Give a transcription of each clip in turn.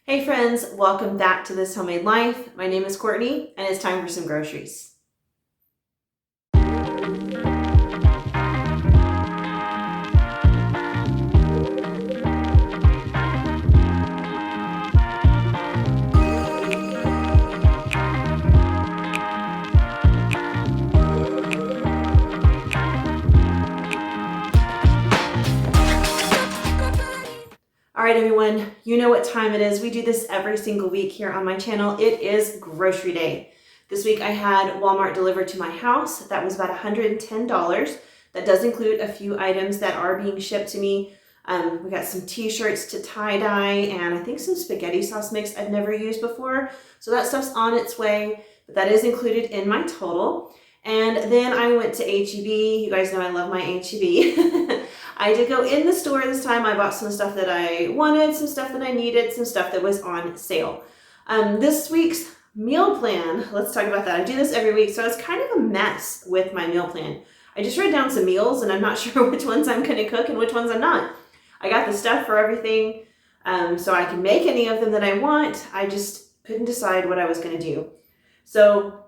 Hey friends, welcome back to This Homemade Life. My name is Courtney and it's time for some groceries. All right, everyone, you know what time it is. We do this every single week here on my channel. It is grocery day. This week I had Walmart delivered to my house. That was about $110. That does include a few items that are being shipped to me. We got some t-shirts to tie-dye and I think some spaghetti sauce mix I've never used before. So that stuff's on its way, but that is included in my total. And then I went to HEB. You guys know I love my HEB. I did go in the store this time. I bought some stuff that I wanted, some stuff that I needed, some stuff that was on sale. This week's meal plan, let's talk about that. I do this every week, so I was kind of a mess with my meal plan. I just wrote down some meals and I'm not sure which ones I'm going to cook and which ones I'm not. I got the stuff for everything, so I can make any of them that I want. I just couldn't decide what I was going to do. So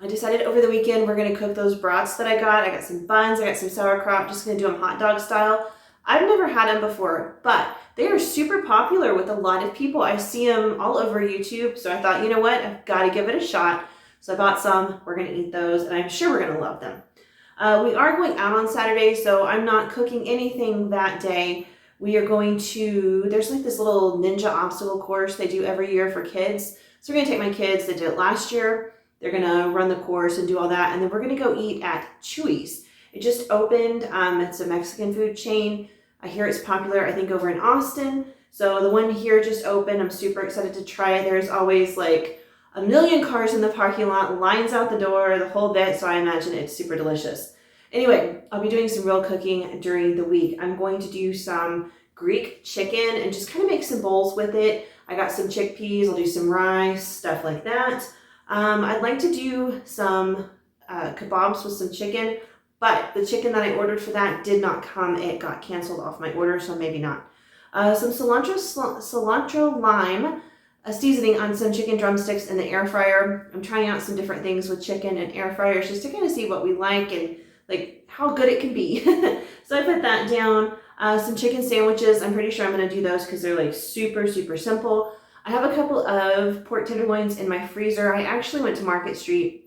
I decided over the weekend we're going to cook those brats that I got. I got some buns, I got some sauerkraut, just going to do them hot dog style. I've never had them before, but they are super popular with a lot of people. I see them all over YouTube, so I thought, you know what, I've got to give it a shot. So I bought some, we're going to eat those, and I'm sure we're going to love them. We are going out on Saturday, so I'm not cooking anything that day. We are going to, there's like this little ninja obstacle course they do every year for kids. So we're going to take my kids, they did it last year. They're gonna run the course and do all that, and then we're gonna go eat at Chuy's. It just opened. It's a Mexican food chain. I hear it's popular, I think, over in Austin. So the one here just opened. I'm super excited to try it. There's always like a million cars in the parking lot, lines out the door, the whole bit, so I imagine it's super delicious. Anyway, I'll be doing some real cooking during the week. I'm going to do some Greek chicken and just kind of make some bowls with it. I got some chickpeas, I'll do some rice, stuff like that. I'd like to do some kebabs with some chicken, but the chicken that I ordered for that did not come. It got canceled off my order, so maybe not. Some cilantro lime, a seasoning on some chicken drumsticks in the air fryer. I'm trying out some different things with chicken and air fryers just to kind of see what we like and like how good it can be. So I put that down. Some chicken sandwiches. I'm pretty sure I'm going to do those because they're like super, super simple. I have a couple of pork tenderloins in my freezer. I actually went to Market Street,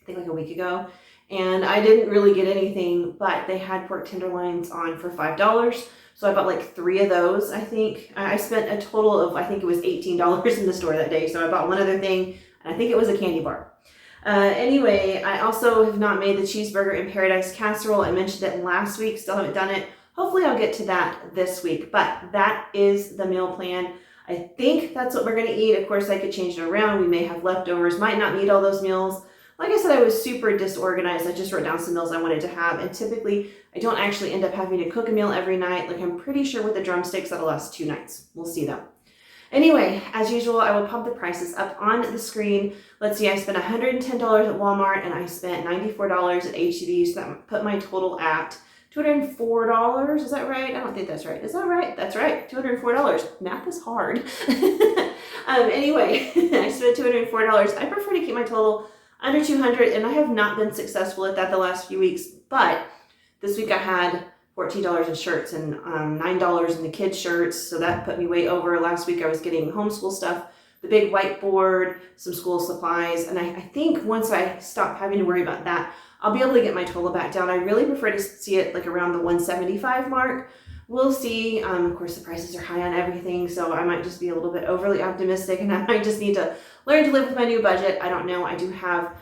I think like a week ago, and I didn't really get anything, but they had pork tenderloins on for $5. So I bought like 3 of those, I think. I spent a total of, I think it was $18 in the store that day. So I bought one other thing, and I think it was a candy bar. Anyway, I also have not made the cheeseburger in paradise casserole. I mentioned it last week, still haven't done it. Hopefully I'll get to that this week, but that is the meal plan. I think that's what we're going to eat. Of course, I could change it around. We may have leftovers, might not need all those meals. Like I said, I was super disorganized. I just wrote down some meals I wanted to have. And typically, I don't actually end up having to cook a meal every night. Like I'm pretty sure with the drumsticks, that'll last 2 nights. We'll see though. Anyway, as usual, I will pump the prices up on the screen. Let's see, I spent $110 at Walmart and I spent $94 at HEB. So that put my total at $204, is that right? I don't think that's right. Is that right? That's right, $204. Math is hard. Anyway, I spent $204. I prefer to keep my total under $200, and I have not been successful at that the last few weeks, but this week I had $14 in shirts and $9 in the kids' shirts, so that put me way over. Last week I was getting homeschool stuff, the big whiteboard, some school supplies, and I think once I stop having to worry about that, I'll be able to get my total back down. I really prefer to see it like around the 175 mark. We'll see. Of course, the prices are high on everything, so I might just be a little bit overly optimistic, and I might just need to learn to live with my new budget. I don't know. I do have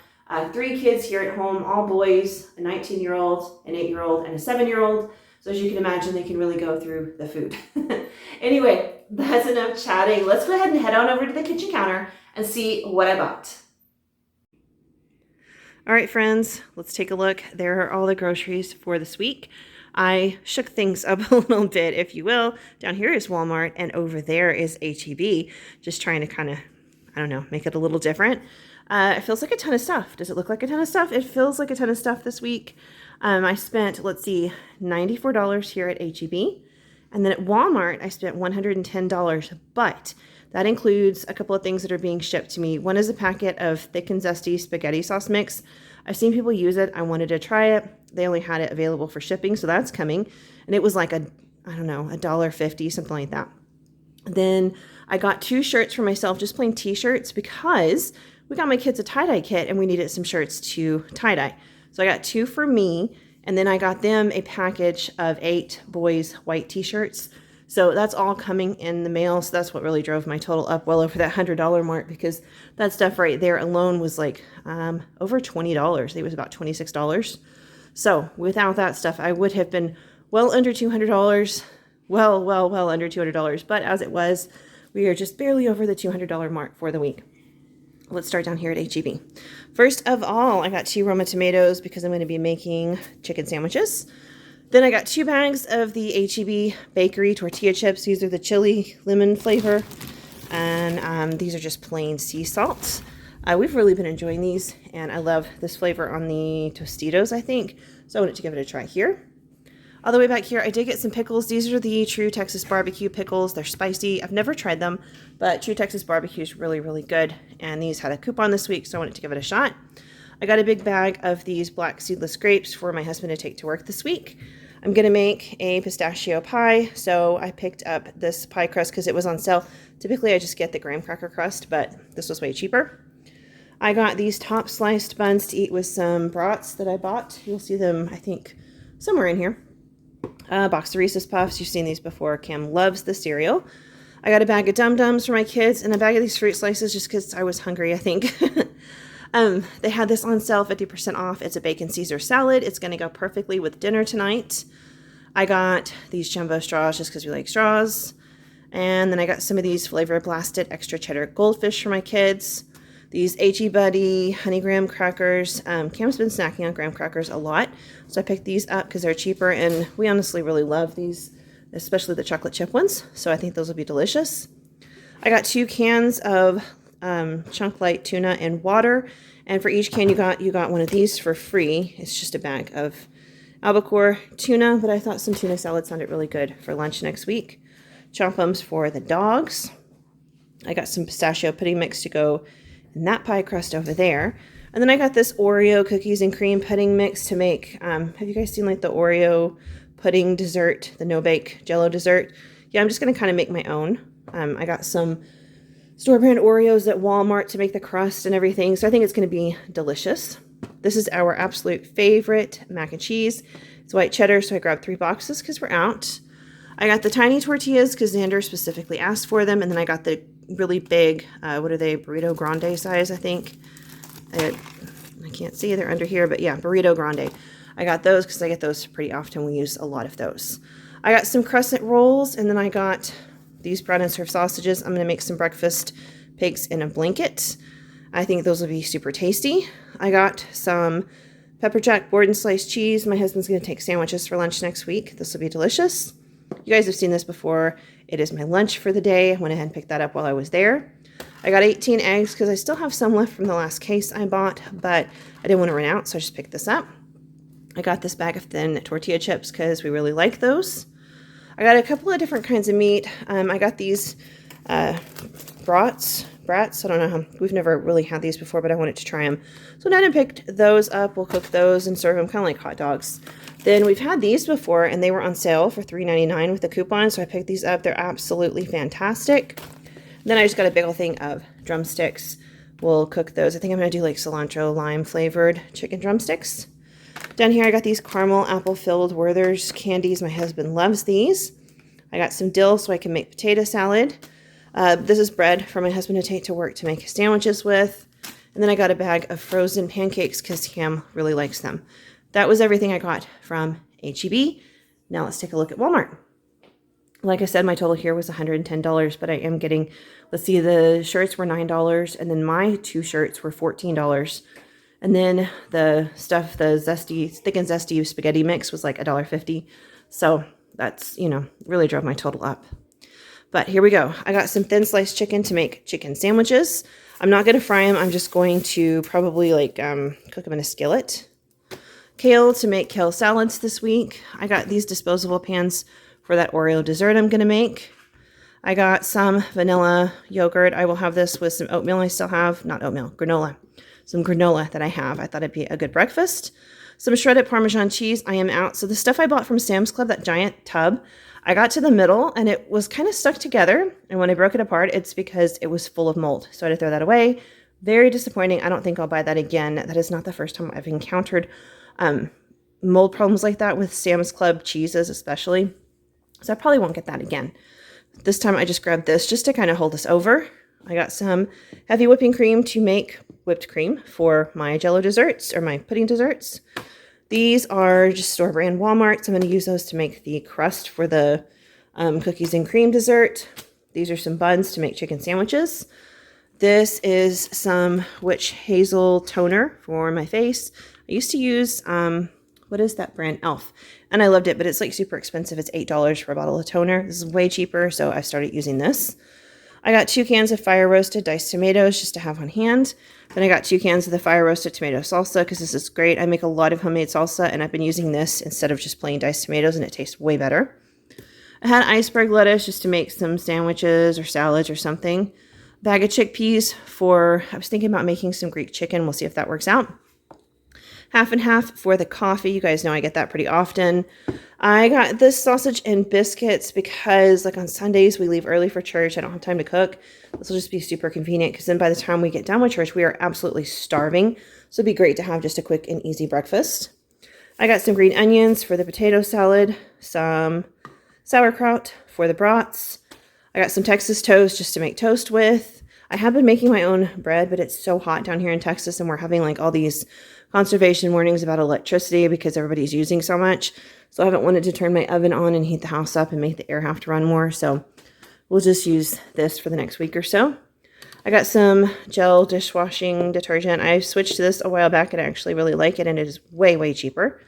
3 kids here at home, all boys, a 19-year-old, an 8-year-old, and a 7-year-old. So as you can imagine, they can really go through the food. Anyway, that's enough chatting. Let's go ahead and head on over to the kitchen counter and see what I bought. All right, friends, let's take a look. There are all the groceries for this week. I shook things up a little bit, if you will. Down here is Walmart, and over there is HEB. Just trying to kind of, I don't know, make it a little different. It feels like a ton of stuff. Does it look like a ton of stuff? It feels like a ton of stuff this week. I spent, let's see, $94 here at HEB. And then at Walmart, I spent $110, but that includes a couple of things that are being shipped to me. One is a packet of thick and zesty spaghetti sauce mix. I've seen people use it. I wanted to try it. They only had it available for shipping, so that's coming. And it was like I don't know, $1.50, something like that. Then I got 2 shirts for myself, just plain t-shirts, because we got my kids a tie-dye kit and we needed some shirts to tie-dye. So I got 2 for me, and then I got them a package of 8 boys' white t-shirts. So that's all coming in the mail. So that's what really drove my total up well over that $100 mark, because that stuff right there alone was like over $20. I think it was about $26. So without that stuff, I would have been well under $200. Well under $200. But as it was, we are just barely over the $200 mark for the week. Let's start down here at HEB. First of all, I got 2 Roma tomatoes because I'm going to be making chicken sandwiches. Then I got 2 bags of the HEB bakery tortilla chips. These are the chili lemon flavor. And these are just plain sea salt. We've really been enjoying these, and I love this flavor on the Tostitos, I think. So I wanted to give it a try here. All the way back here, I did get some pickles. These are the True Texas Barbecue pickles. They're spicy. I've never tried them, but True Texas Barbecue is really, really good. And these had a coupon this week, so I wanted to give it a shot. I got a big bag of these black seedless grapes for my husband to take to work this week. I'm going to make a pistachio pie, so I picked up this pie crust because it was on sale. Typically, I just get the graham cracker crust, but this was way cheaper. I got these top sliced buns to eat with some brats that I bought. You'll see them, I think, somewhere in here. Box of Reese's Puffs. You've seen these before. Cam loves the cereal. I got a bag of Dum Dums for my kids and a bag of these fruit slices just because I was hungry, I think. They had this on sale, 50% off. It's a bacon Caesar salad. It's going to go perfectly with dinner tonight. I got these jumbo straws just because we like straws. And then I got some of these flavor blasted extra cheddar goldfish for my kids. These HE Buddy honey graham crackers. Cam's been snacking on graham crackers a lot, so I picked these up because they're cheaper, and we honestly really love these, especially the chocolate chip ones, so I think those will be delicious. I got 2 cans of Chunk Light tuna and water, and for each can you got one of these for free. It's just a bag of albacore tuna, but I thought some tuna salad sounded really good for lunch next week. Chompums for the dogs. I got some pistachio pudding mix to go in that pie crust over there. And then I got this Oreo cookies and cream pudding mix to make, have you guys seen like the Oreo pudding dessert, the no-bake Jell-O dessert? Yeah, I'm just going to kind of make my own. I got some store-brand Oreos at Walmart to make the crust and everything, so I think it's going to be delicious. This is our absolute favorite mac and cheese. It's white cheddar, so I grabbed 3 boxes because we're out. I got the tiny tortillas because Xander specifically asked for them, and then I got the really big, what are they, burrito grande size, I think. I can't see, they're under here, but yeah, burrito grande. I got those because I get those pretty often. We use a lot of those. I got some crescent rolls, and then I got these brown and surf sausages. I'm going to make some breakfast pigs in a blanket. I think those will be super tasty. I got some pepper jack board and sliced cheese. My husband's going to take sandwiches for lunch next week. This will be delicious. You guys have seen this before. It is my lunch for the day. I went ahead and picked that up while I was there. I got 18 eggs because I still have some left from the last case I bought, but I didn't want to run out, so I just picked this up. I got this bag of thin tortilla chips because we really like those. I got a couple of different kinds of meat. I got these brats. I don't know how, we've never really had these before, but I wanted to try them. So now I picked those up. We'll cook those and serve them kind of like hot dogs. Then we've had these before, and they were on sale for $3.99 with the coupon, so I picked these up. They're absolutely fantastic. Then I just got a big old thing of drumsticks. We'll cook those. I think I'm going to do like cilantro lime flavored chicken drumsticks. Down here I got these caramel apple filled Werther's candies. My husband loves these. I got some dill so I can make potato salad. This is bread for my husband to take to work to make sandwiches with. And then I got a bag of frozen pancakes because Cam really likes them. That was everything I got from HEB. Now let's take a look at Walmart. Like I said, my total here was $110, but I am getting, let's see, the shirts were $9, and then my 2 shirts were $14. And then the stuff, the zesty, thick and zesty spaghetti mix was like $1.50. So that's, you know, really drove my total up. But here we go. I got some thin sliced chicken to make chicken sandwiches. I'm not going to fry them. I'm just going to probably like cook them in a skillet. Kale to make kale salads this week. I got these disposable pans for that Oreo dessert I'm going to make. I got some vanilla yogurt. I will have this with some oatmeal I still have. Not oatmeal, granola. Some granola that I have. I thought it'd be a good breakfast. Some shredded Parmesan cheese. I am out. So the stuff I bought from Sam's Club, that giant tub, I got to the middle and it was kind of stuck together. And when I broke it apart, it's because it was full of mold. So I had to throw that away. Very disappointing. I don't think I'll buy that again. That is not the first time I've encountered mold problems like that with Sam's Club cheeses especially. So I probably won't get that again. This time I just grabbed this just to kind of hold this over. I got some heavy whipping cream to make whipped cream for my Jell-O desserts or my pudding desserts. These are just store brand Walmart. So I'm going to use those to make the crust for the cookies and cream dessert. These are some buns to make chicken sandwiches. This is some witch hazel toner for my face. I used to use, what is that brand? Elf. And I loved it, but it's like super expensive. It's $8 for a bottle of toner. This is way cheaper, so I started using this. I got 2 cans of fire roasted diced tomatoes just to have on hand. Then I got 2 cans of the fire roasted tomato salsa because this is great. I make a lot of homemade salsa and I've been using this instead of just plain diced tomatoes and it tastes way better. I had iceberg lettuce just to make some sandwiches or salads or something. Bag of chickpeas for, I was thinking about making some Greek chicken. We'll see if that works out. Half and half for the coffee. You guys know I get that pretty often. I got this sausage and biscuits because like on Sundays we leave early for church. I don't have time to cook. This will just be super convenient because then by the time we get done with church, we are absolutely starving. So it'd be great to have just a quick and easy breakfast. I got some green onions for the potato salad, some sauerkraut for the brats. I got some Texas toast just to make toast with. I have been making my own bread, but it's so hot down here in Texas and we're having like all these conservation warnings about electricity because everybody's using so much. So I haven't wanted to turn my oven on and heat the house up and make the air have to run more. So we'll just use this for the next week or so. I got some gel dishwashing detergent. I switched to this a while back and I actually really like it and it is way, way cheaper.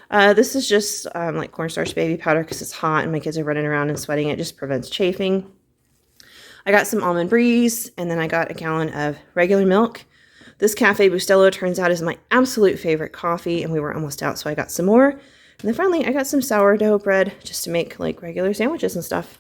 This is just like cornstarch baby powder because it's hot and my kids are running around and sweating. It just prevents chafing. I got some almond breeze and then I got a gallon of regular milk. This Cafe Bustelo turns out is my absolute favorite coffee and we were almost out, so I got some more. And then finally, I got some sourdough bread just to make like regular sandwiches and stuff.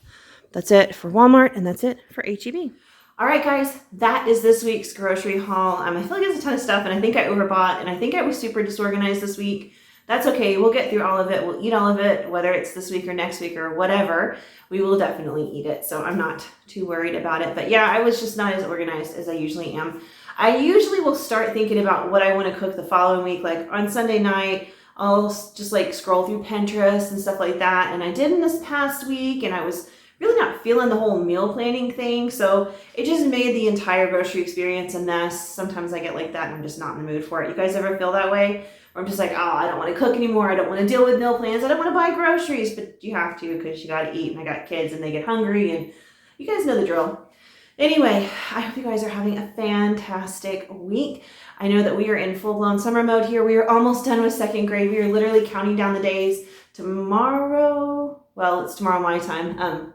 That's it for Walmart and that's it for HEB. All right, guys, that is this week's grocery haul. I feel like it's a ton of stuff and I think I overbought and I think I was super disorganized this week. That's okay. We'll get through all of it. We'll eat all of it, whether it's this week or next week or whatever. We will definitely eat it. So I'm not too worried about it. But yeah, I was just not as organized as I usually am. I usually will start thinking about what I want to cook the following week. Like on Sunday night, I'll just like scroll through Pinterest and stuff like that. And I did in this past week and I was really not feeling the whole meal planning thing. So it just made the entire grocery experience a mess. Sometimes I get like that and I'm just not in the mood for it. You guys ever feel that way? Or I'm just like, oh, I don't want to cook anymore. I don't want to deal with meal plans. I don't want to buy groceries, but you have to because you got to eat and I got kids and they get hungry and you guys know the drill. Anyway, I hope you guys are having a fantastic week. I know that we are in full-blown summer mode here. We are almost done with second grade. We are literally counting down the days. Tomorrow, well, it's tomorrow my time,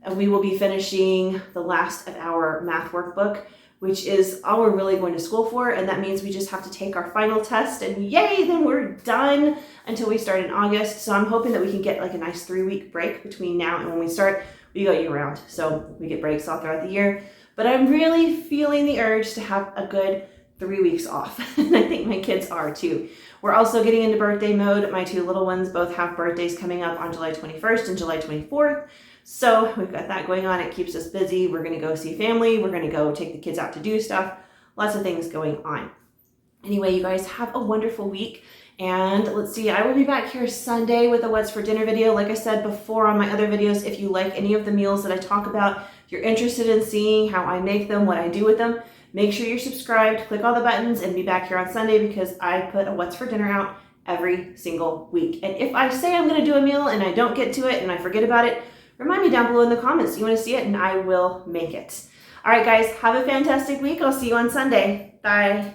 and we will be finishing the last of our math workbook, which is all we're really going to school for, and that means we just have to take our final test, and yay, then we're done until we start in August. So I'm hoping that we can get like a nice 3-week break between now and when we start. We go year round, so we get breaks all throughout the year. But I'm really feeling the urge to have a good 3 weeks off. And I think my kids are too. We're also getting into birthday mode. My 2 little ones both have birthdays coming up on July 21st and July 24th. So we've got that going on. It keeps us busy. We're going to go see family. We're going to go take the kids out to do stuff. Lots of things going on. Anyway, you guys have a wonderful week. And let's see, I will be back here Sunday with a What's for Dinner video. Like I said before on my other videos, if you like any of the meals that I talk about, if you're interested in seeing how I make them, what I do with them, make sure you're subscribed, click all the buttons, and be back here on Sunday because I put a What's for Dinner out every single week. And if I say I'm going to do a meal and I don't get to it and I forget about it, remind me down below in the comments you want to see it and I will make it. All right, guys, have a fantastic week. I'll see you on Sunday. Bye.